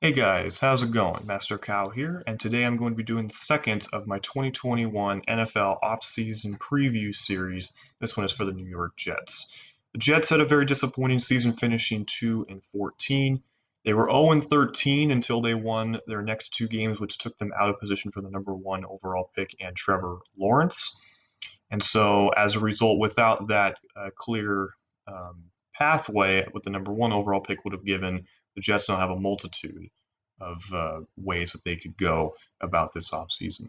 Hey guys, how's it going? Master Cow here, and today I'm going to be doing the second of my 2021 NFL offseason preview series. This one is for the New York Jets. The Jets had a very disappointing season, finishing 2-14. They were 0-13 until they won their next two games, which took them out of position for the number one overall pick and Trevor Lawrence. And so, as a result, without that clear pathway, what the number one overall pick would have given, the Jets now have a multitude of ways that they could go about this offseason.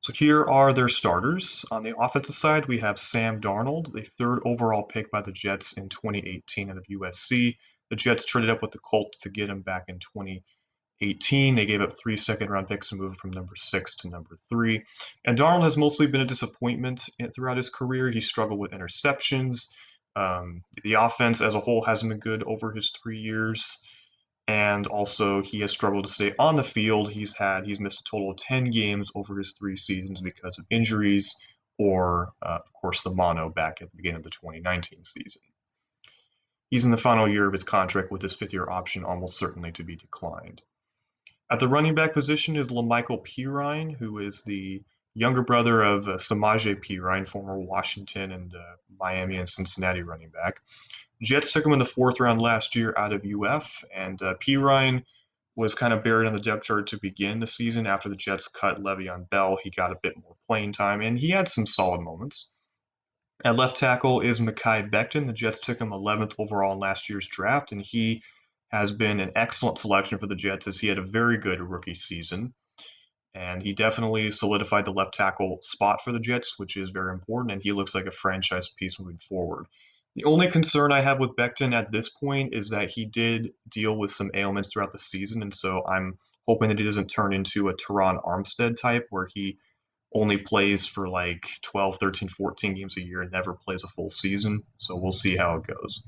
So here are their starters. On the offensive side, we have Sam Darnold, the third overall pick by the Jets in 2018 out of USC. The Jets traded up with the Colts to get him back in 2018. They gave up 3 second-round picks to move from number 6 to number 3. And Darnold has mostly been a disappointment throughout his career. He struggled with interceptions. The offense as a whole hasn't been good over his 3 years. And also, he has struggled to stay on the field. He's missed a total of 10 games over his 3 seasons because of injuries, or of course the mono back at the beginning of the 2019 season. He's in the final year of his contract with his fifth-year option almost certainly to be declined. At the running back position is Lamichael Pirine, who is the younger brother of Samaje Perine, former Washington and Miami and Cincinnati running back. Jets took him in the fourth round last year out of UF, and Perine was kind of buried on the depth chart to begin the season. After the Jets cut Le'Veon Bell, he got a bit more playing time, and he had some solid moments. At left tackle is Mekhi Becton. The Jets took him 11th overall in last year's draft, and he has been an excellent selection for the Jets as he had a very good rookie season. And he definitely solidified the left tackle spot for the Jets, which is very important, and he looks like a franchise piece moving forward. The only concern I have with Becton at this point is that he did deal with some ailments throughout the season, and so I'm hoping that he doesn't turn into a Teron Armstead type where he only plays for like 12, 13, 14 games a year and never plays a full season. So we'll see how it goes.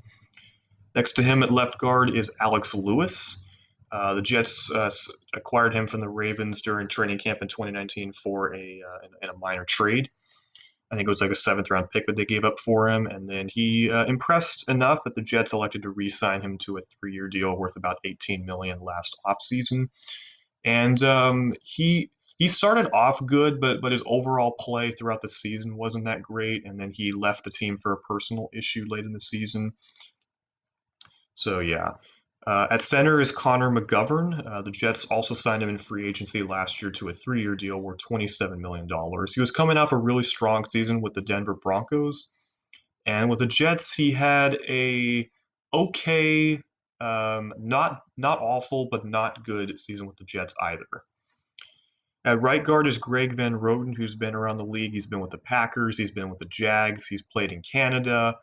Next to him at left guard is Alex Lewis. The Jets acquired him from the Ravens during training camp in 2019 for in a minor trade. I think it was like a seventh round pick that they gave up for him, and then he impressed enough that the Jets elected to re-sign him to a 3-year deal worth about $18 million last offseason. And he started off good, but his overall play throughout the season wasn't that great, and then he left the team for a personal issue late in the season. So yeah. At center is Connor McGovern. The Jets also signed him in free agency last year to a 3-year deal worth $27 million. He was coming off a really strong season with the Denver Broncos. And with the Jets, he had a okay, not awful, but not good season with the Jets either. At right guard is Greg Van Roten, who's been around the league. He's been with the Packers. He's been with the Jags. He's played in Canada.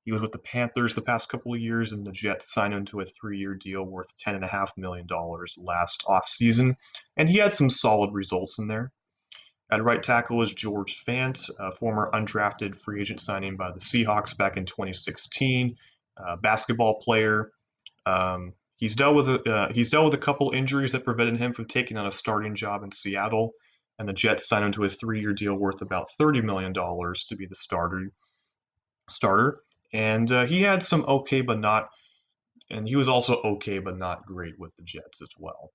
He was with the Panthers the past couple of years, and the Jets signed him to a 3-year deal worth $10.5 million last offseason, and he had some solid results in there. At right tackle is George Fant, a former undrafted free agent signing by the Seahawks back in 2016, basketball player. He's dealt with a couple injuries that prevented him from taking on a starting job in Seattle, and the Jets signed him to a 3-year deal worth about $30 million to be the starter. And he had some okay, but not, and he was also okay, but not great with the Jets as well.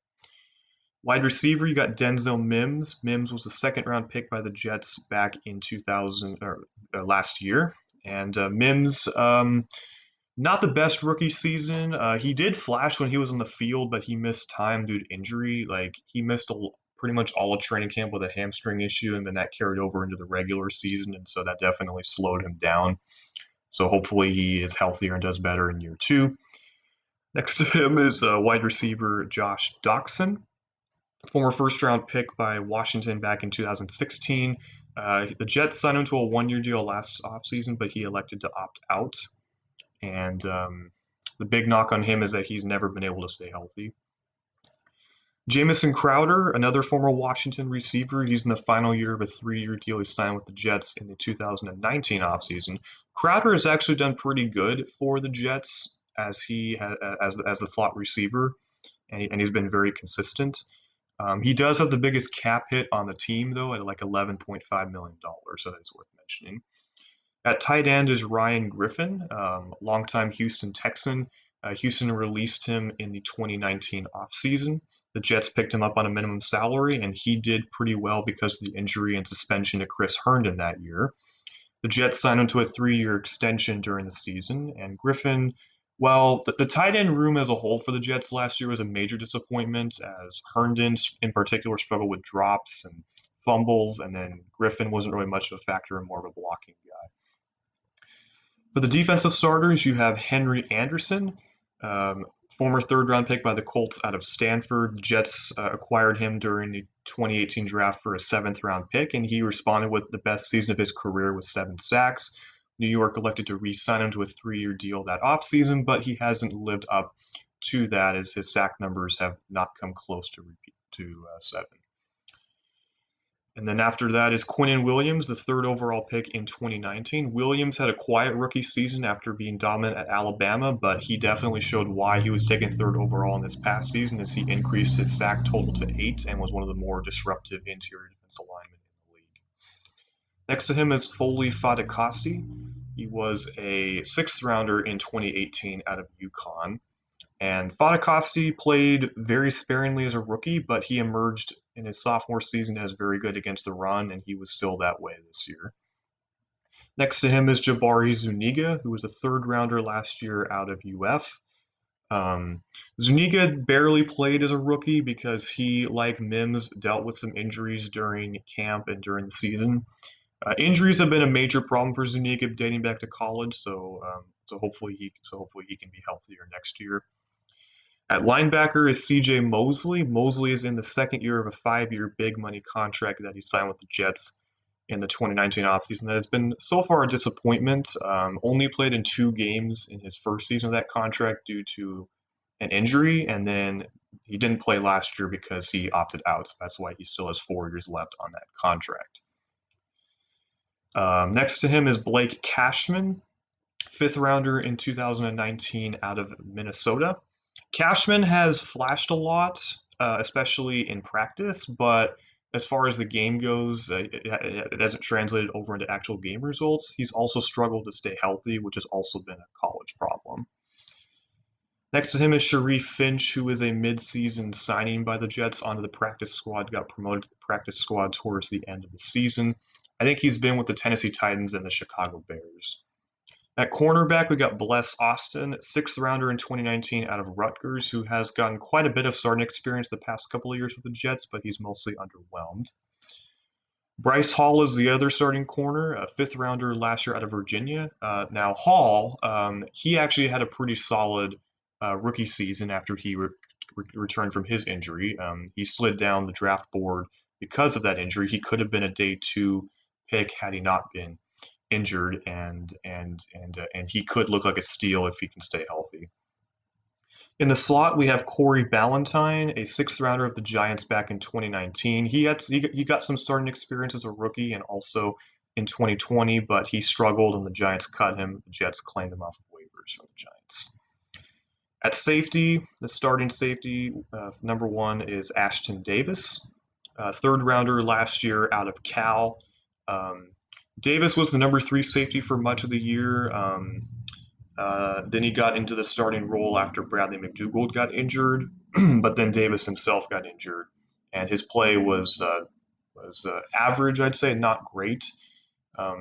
Wide receiver, you got Denzel Mims. Mims was a second-round pick by the Jets back in 2000 or last year, and Mims, not the best rookie season. He did flash when he was on the field, but he missed time due to injury. Like he missed pretty much all of training camp with a hamstring issue, and then that carried over into the regular season, and so that definitely slowed him down. So hopefully he is healthier and does better in year two. Next to him is wide receiver Josh Doctson, former first-round pick by Washington back in 2016. The Jets signed him to a 1-year deal last offseason, but he elected to opt out. And the big knock on him is that he's never been able to stay healthy. Jamison Crowder, another former Washington receiver, he's in the final year of a 3-year deal he signed with the Jets in the 2019 offseason. Crowder has actually done pretty good for the Jets as as the slot receiver, and he's been very consistent. He does have the biggest cap hit on the team, though, at like $11.5 million, so that's worth mentioning. At tight end is Ryan Griffin, longtime Houston Texan. Houston released him in the 2019 offseason. The Jets picked him up on a minimum salary, and he did pretty well because of the injury and suspension to Chris Herndon that year. The Jets signed him to a 3-year extension during the season, and Griffin, well, the tight end room as a whole for the Jets last year was a major disappointment, as Herndon in particular struggled with drops and fumbles, and then Griffin wasn't really much of a factor and more of a blocking guy. For the defensive starters, you have Henry Anderson, former third-round pick by the Colts out of Stanford. The Jets acquired him during the 2018 draft for a seventh-round pick, and he responded with the best season of his career with 7 sacks. New York elected to re-sign him to a 3-year deal that offseason, but he hasn't lived up to that, as his sack numbers have not come close to 7. And then after that is Quinnen Williams, the 3rd overall pick in 2019. Williams had a quiet rookie season after being dominant at Alabama, but he definitely showed why he was taken 3rd overall in this past season, as he increased his sack total to 8 and was one of the more disruptive interior defensive linemen in the league. Next to him is Foley Fatukasi. He was a 6th rounder in 2018 out of UConn. And Fatukasi played very sparingly as a rookie, but he emerged in his sophomore season as very good against the run, and he was still that way this year. Next to him is Jabari Zuniga, who was a 3rd rounder last year out of UF. Zuniga barely played as a rookie because he, like Mims, dealt with some injuries during camp and during the season. Injuries have been a major problem for Zuniga dating back to college, so hopefully he can be healthier next year. At linebacker is C.J. Mosley. Mosley is in the 2nd year of a 5-year big money contract that he signed with the Jets in the 2019 offseason. That has been so far a disappointment. Only played in 2 games in his first season of that contract due to an injury, and then he didn't play last year because he opted out. So that's why he still has 4 years left on that contract. Next to him is Blake Cashman, 5th rounder in 2019 out of Minnesota. Cashman has flashed a lot, especially in practice, but as far as the game goes, it hasn't translated over into actual game results. He's also struggled to stay healthy, which has also been a college problem. Next to him is Sharif Finch, who is a mid-season signing by the Jets onto the practice squad, got promoted to the practice squad towards the end of the season. I think he's been with the Tennessee Titans and the Chicago Bears. At cornerback, we got Bless Austin, 6th rounder in 2019 out of Rutgers, who has gotten quite a bit of starting experience the past couple of years with the Jets, but he's mostly underwhelmed. Bryce Hall is the other starting corner, a 5th rounder last year out of Virginia. Now Hall, he actually had a pretty solid rookie season after he returned from his injury. He slid down the draft board because of that injury. He could have been a day 2 pick had he not been injured, and he could look like a steal if he can stay healthy. In the slot, we have Corey Ballantyne, a 6th rounder of the Giants back in 2019. He got some starting experience as a rookie and also in 2020, but he struggled and the Giants cut him. The Jets claimed him off of waivers from the Giants. At safety, the starting safety, number 1 is Ashton Davis, 3rd rounder last year out of Cal. Davis was the number 3 safety for much of the year. Then he got into the starting role after Bradley McDougald got injured, but then Davis himself got injured, and his play was average, I'd say, not great.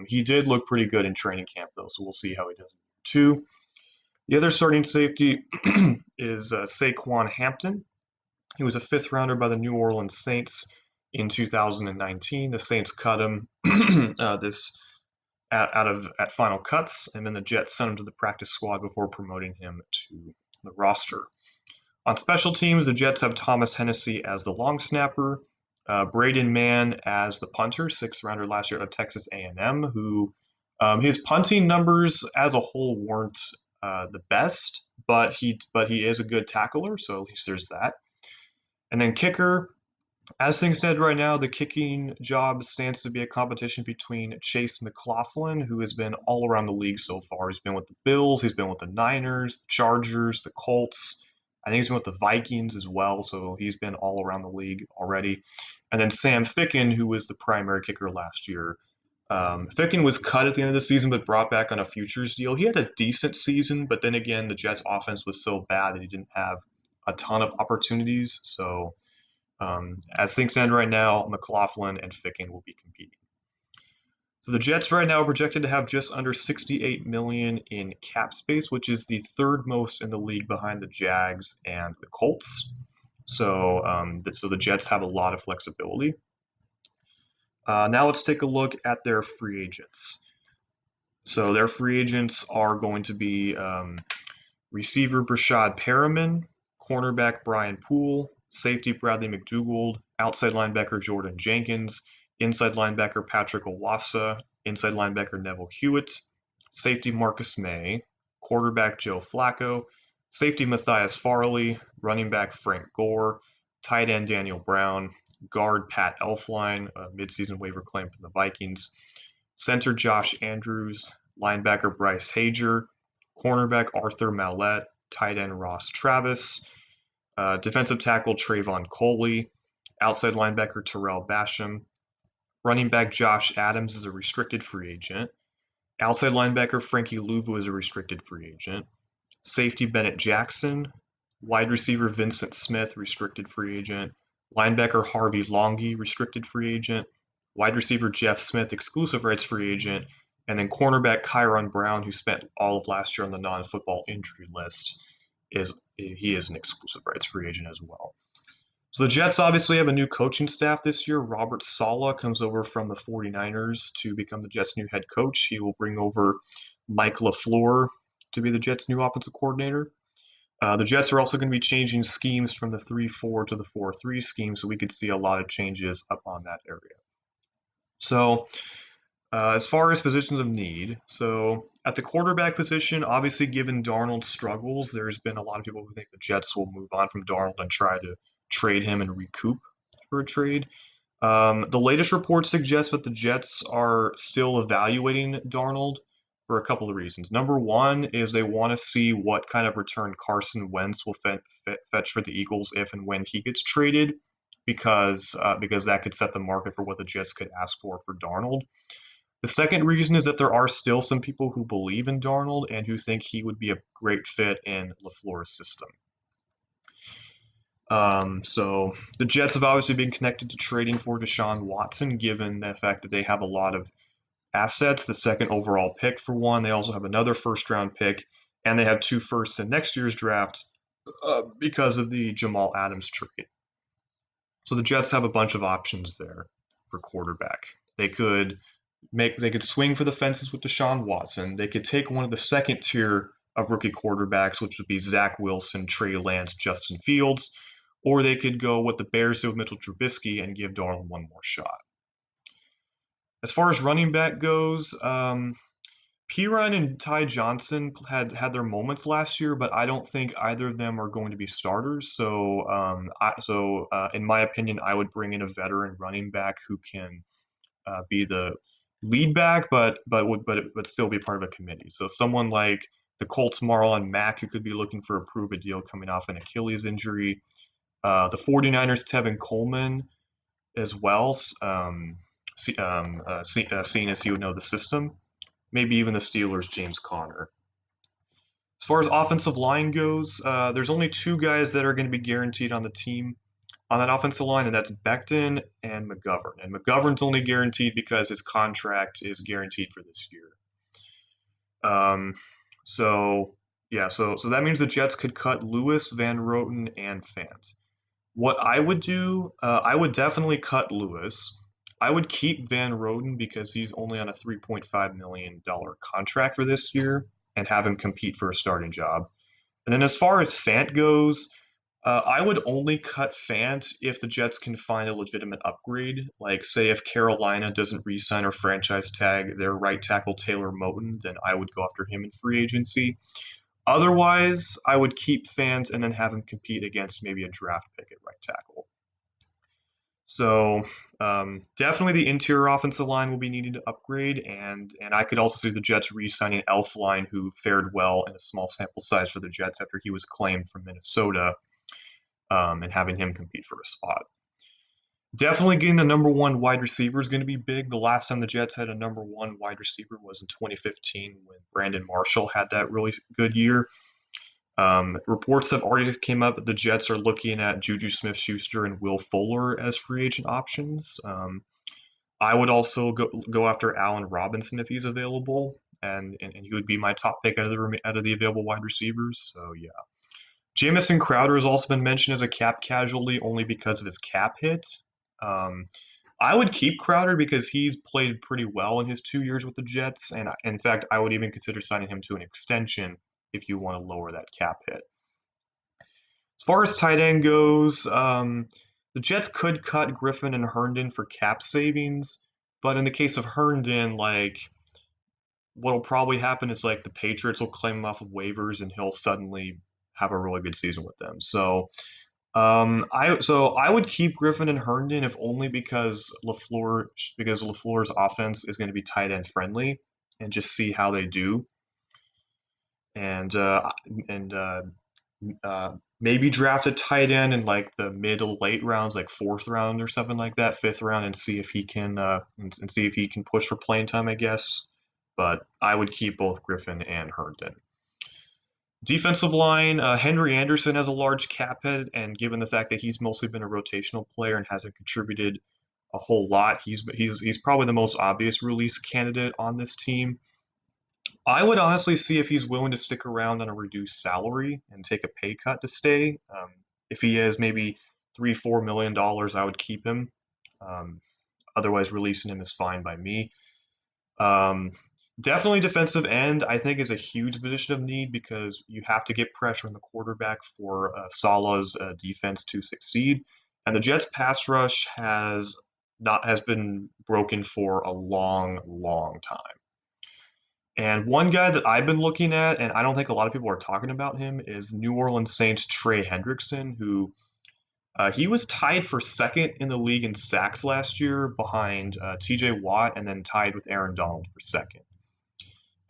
He did look pretty good in training camp, though, so we'll see how he does in year 2. The other starting safety is Saquon Hampton. He was a 5th rounder by the New Orleans Saints in 2019. The Saints cut him at final cuts, and then the Jets sent him to the practice squad before promoting him to the roster. On special teams, the Jets have Thomas Hennessy as the long snapper, Braden Mann as the punter, 6th rounder last year out of Texas A&M, who his punting numbers as a whole weren't the best, but he is a good tackler, so at least there's that. And then kicker, as things stand right now, the kicking job stands to be a competition between Chase McLaughlin, who has been all around the league so far. He's been with the Bills, he's been with the Niners, the Chargers, the Colts. I think he's been with the Vikings as well, so he's been all around the league already. And then Sam Ficken, who was the primary kicker last year Ficken was cut at the end of the season, but brought back on a futures deal. He had a decent season, but then again, the Jets' offense was so bad that he didn't have a ton of opportunities. So, as things stand right now, McLaughlin and Ficken will be competing. So the Jets right now are projected to have just under 68 million in cap space, which is the third most in the league behind the Jags and the Colts. So the Jets have a lot of flexibility. Now let's take a look at their free agents. So their free agents are going to be receiver Brashad Perriman, cornerback Brian Poole, safety Bradley McDougald, outside linebacker Jordan Jenkins, inside linebacker Patrick Owasa, inside linebacker Neville Hewitt, safety Marcus May, quarterback Joe Flacco, safety Matthias Farley, running back Frank Gore, tight end Daniel Brown, guard Pat Elflein, a midseason waiver claim from the Vikings, center Josh Andrews, linebacker Bryce Hager, cornerback Arthur Mallette, tight end Ross Travis, defensive tackle Trayvon Coley, outside linebacker Terrell Basham, running back Josh Adams is a restricted free agent, outside linebacker Frankie Louvu is a restricted free agent, safety Bennett Jackson, wide receiver Vincent Smith, restricted free agent, linebacker Harvey Longy, restricted free agent, wide receiver Jeff Smith, exclusive rights free agent, and then cornerback Kyron Brown, who spent all of last year on the non-football injury list, is an exclusive rights free agent as well. So the Jets obviously have a new coaching staff this year. Robert Saleh comes over from the 49ers to become the Jets' new head coach. He will bring over Mike LaFleur to be the Jets' new offensive coordinator. The Jets are also going to be changing schemes from the 3-4 to the 4-3 scheme, so we could see a lot of changes up on that area. So as far as positions of need, so at the quarterback position, obviously given Darnold's struggles, there's been a lot of people who think the Jets will move on from Darnold and try to trade him and recoup for a trade. The latest reports suggest that the Jets are still evaluating Darnold for a couple of reasons. Number one is they want to see what kind of return Carson Wentz will fetch for the Eagles if and when he gets traded, because that could set the market for what the Jets could ask for Darnold. The second reason is that there are still some people who believe in Darnold and who think he would be a great fit in LaFleur's system. So the Jets have obviously been connected to trading for Deshaun Watson, given the fact that they have a lot of assets, the second overall pick for one. They also have another first-round pick, and they have 2 firsts in next year's draft because of the Jamal Adams trade. So the Jets have a bunch of options there for quarterback. They could swing for the fences with Deshaun Watson. They could take one of the second tier of rookie quarterbacks, which would be Zach Wilson, Trey Lance, Justin Fields, or they could go what the Bears did with Mitchell Trubisky and give Darnold one more shot. As far as running back goes, Perine and Ty Johnson had their moments last year, but I don't think either of them are going to be starters. So in my opinion, I would bring in a veteran running back who can be the lead back, but still be part of a committee. So someone like the Colts' Marlon Mack, who could be looking for a prove-a deal coming off an Achilles injury. The 49ers' Tevin Coleman as well, seeing as he would know the system. Maybe even the Steelers' James Conner. As far as offensive line goes, there's only 2 guys that are going to be guaranteed on the team on that offensive line, and that's Becton and McGovern. And McGovern's only guaranteed because his contract is guaranteed for this year. So that means the Jets could cut Lewis, Van Roten, and Fant. What I would do, I would definitely cut Lewis. I would keep Van Roten because he's only on a $3.5 million contract for this year and have him compete for a starting job. And then as far as Fant goes, I would only cut Fant if the Jets can find a legitimate upgrade. Like, say, if Carolina doesn't re-sign or franchise tag their right tackle Taylor Moton, then I would go after him in free agency. Otherwise, I would keep Fant and then have him compete against maybe a draft pick at right tackle. So definitely the interior offensive line will be needing to upgrade, and I could also see the Jets re-signing Elflein, who fared well in a small sample size for the Jets after he was claimed from Minnesota, and having him compete for a spot. Definitely getting a number one wide receiver is going to be big. The last time the Jets had a number one wide receiver was in 2015 when Brandon Marshall had that really good year. Reports have already came up that the Jets are looking at Juju Smith-Schuster and Will Fuller as free agent options. I would also go after Allen Robinson if he's available, and he would be my top pick out of the available wide receivers. So yeah, Jamison Crowder has also been mentioned as a cap casualty only because of his cap hit. Um, I would keep Crowder because he's played pretty well in his 2 years with the Jets, and in fact, I would even consider signing him to an extension if you want to lower that cap hit. As far as tight end goes, the Jets could cut Griffin and Herndon for cap savings, but in the case of Herndon, like what'll probably happen is like the Patriots will claim him off of waivers and he'll suddenly have a really good season with them. So I would keep Griffin and Herndon if only because LaFleur's offense is going to be tight end friendly and just see how they do and and maybe draft a tight end in like the mid to late rounds, like fourth round or something like that, fifth round, and see if he can and see if he can push for playing time, I guess. But I would keep both Griffin and Herndon. Defensive line, Henry Anderson has a large cap hit, and given the fact that he's mostly been a rotational player and hasn't contributed a whole lot, he's probably the most obvious release candidate on this team. I would honestly see if he's willing to stick around on a reduced salary and take a pay cut to stay. If he is maybe $3-4 million, I would keep him. Um, Otherwise, releasing him is fine by me. Um, Definitely defensive end, I think, is a huge position of need because you have to get pressure on the quarterback for Salah's defense to succeed. And the Jets' pass rush has been broken for a long, long time. And one guy that I've been looking at, and I don't think a lot of people are talking about him, is New Orleans Saints Trey Hendrickson, who he was tied for second in the league in sacks last year behind TJ Watt and then tied with Aaron Donald for second.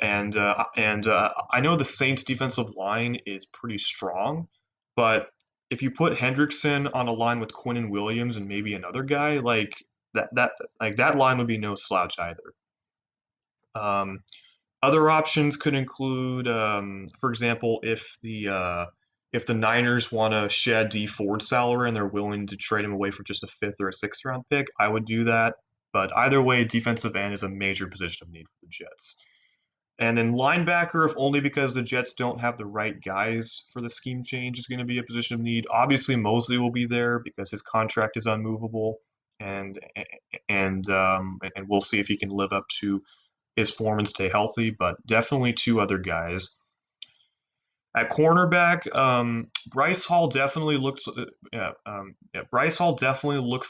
And I know the Saints defensive line is pretty strong, but if you put Hendrickson on a line with Quinnen Williams and maybe another guy, that line would be no slouch either. Um, Other options could include, for example, if the Niners want to shed D Ford salary and they're willing to trade him away for just a fifth or a sixth round pick, I would do that. But either way, defensive end is a major position of need for the Jets. And then linebacker, if only because the Jets don't have the right guys for the scheme change, is going to be a position of need. Obviously, Mosley will be there because his contract is unmovable, and and we'll see if he can live up to his form and stay healthy, but definitely two other guys. At cornerback, Bryce Hall definitely looks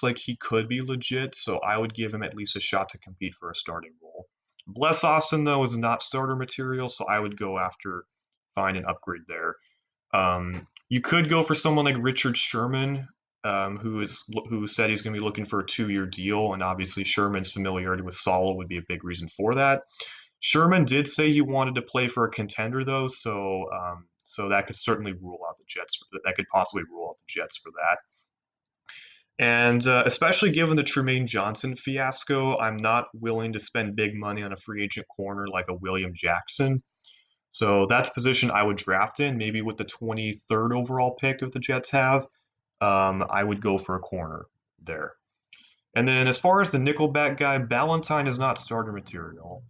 like he could be legit, so I would give him at least a shot to compete for a starting role. Bless Austin though is not starter material, so I would go after find an upgrade there. You could go for someone like Richard Sherman, who said he's going to be looking for a 2-year deal, and obviously Sherman's familiarity with Sala would be a big reason for that. Sherman did say he wanted to play for a contender though, so that could certainly rule out the Jets. That could possibly rule out the Jets for that. And especially given the Tremaine Johnson fiasco, I'm not willing to spend big money on a free agent corner like a William Jackson. So that's a position I would draft in, maybe with the 23rd overall pick if the Jets have. I would go for a corner there. And then as far as the nickelback guy, Ballantyne is not starter material.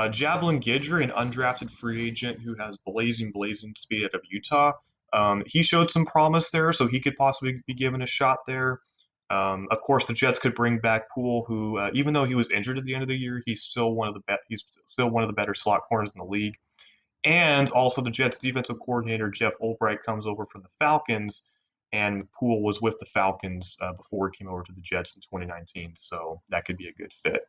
Javelin Guidry, an undrafted free agent who has blazing speed out of Utah, he showed some promise there, so he could possibly be given a shot there. Of course, the Jets could bring back Poole, who, even though he was injured at the end of the year, he's still one of the better slot corners in the league. And also, the Jets' defensive coordinator Jeff Ulbright comes over from the Falcons, and Poole was with the Falcons before he came over to the Jets in 2019, so that could be a good fit.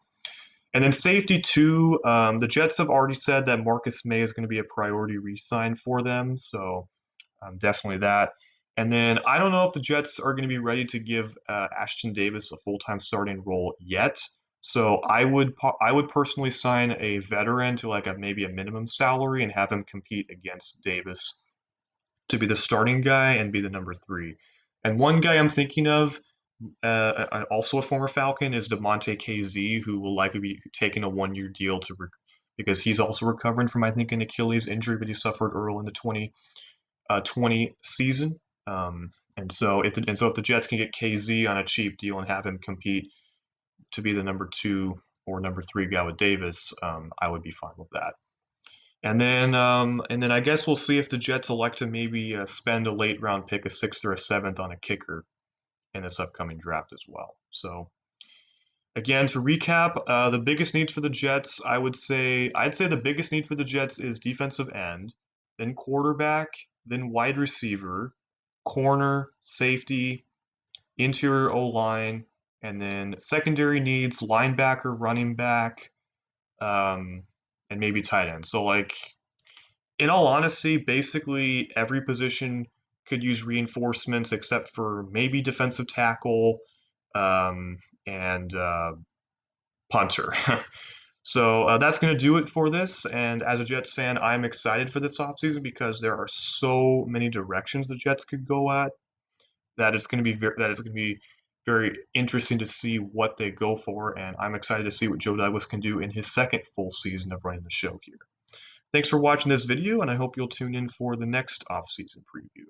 And then safety too, the Jets have already said that Marcus May is going to be a priority re-sign for them, so definitely that. And then I don't know if the Jets are going to be ready to give Ashton Davis a full-time starting role yet. So I would personally sign a veteran to like maybe a minimum salary and have him compete against Davis to be the starting guy and be the number 3. And one guy I'm thinking of also a former Falcon, is Devontae KZ, who will likely be taking a 1-year deal because he's also recovering from, I think, an Achilles injury that he suffered early in the 2020 season. If the Jets can get KZ on a cheap deal and have him compete to be the number 2 or number 3 guy with Davis, I would be fine with that. And then I guess we'll see if the Jets elect to maybe spend a late round pick, a 6th or a 7th, on a kicker in this upcoming draft as well. So again, to recap, the biggest needs for the Jets, I'd say the biggest need for the Jets is defensive end, then quarterback, then wide receiver, corner, safety, interior O-line, and then secondary needs, linebacker, running back, and maybe tight end. So like, in all honesty, basically every position could use reinforcements except for maybe defensive tackle, and punter. So that's going to do it for this. And as a Jets fan, I'm excited for this offseason because there are so many directions the Jets could go at that it's going to be very interesting to see what they go for. And I'm excited to see what Joe Douglas can do in his second full season of running the show here. Thanks for watching this video, and I hope you'll tune in for the next offseason preview.